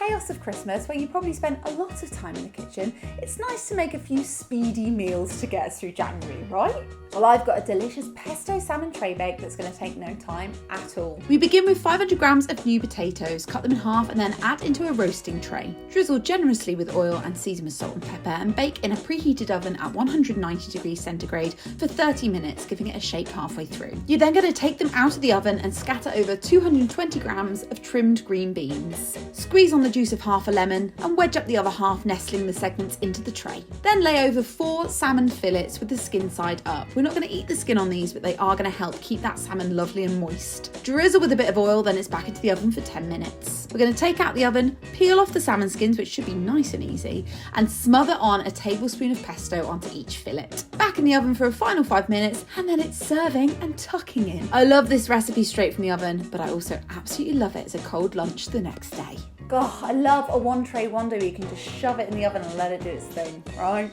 chaos of Christmas, where you probably spent a lot of time in the kitchen, it's nice to make a few speedy meals to get us through January, right? Well, I've got a delicious pesto salmon tray bake that's going to take no time at all. We begin with 500 grams of new potatoes, cut them in half and then add into a roasting tray. Drizzle generously with oil and season with salt and pepper and bake in a preheated oven at 190 degrees centigrade for 30 minutes, giving it a shake halfway through. You're then going to take them out of the oven and scatter over 220 grams of trimmed green beans. Squeeze on the juice of half a lemon and wedge up the other half, nestling the segments into the tray. Then lay over 4 salmon fillets with the skin side up. We're not going to eat the skin on these, but they are going to help keep that salmon lovely and moist. Drizzle with a bit of oil, then it's back into the oven for 10 minutes. We're going to take out the oven, peel off the salmon skins, which should be nice and easy, and smother on a tablespoon of pesto onto each fillet. Back in the oven for a final 5 minutes, and then it's serving and tucking in. I love this recipe straight from the oven, but I also absolutely love it as a cold lunch the next day. God, I love a one tray wonder where you can just shove it in the oven and let it do its thing, right?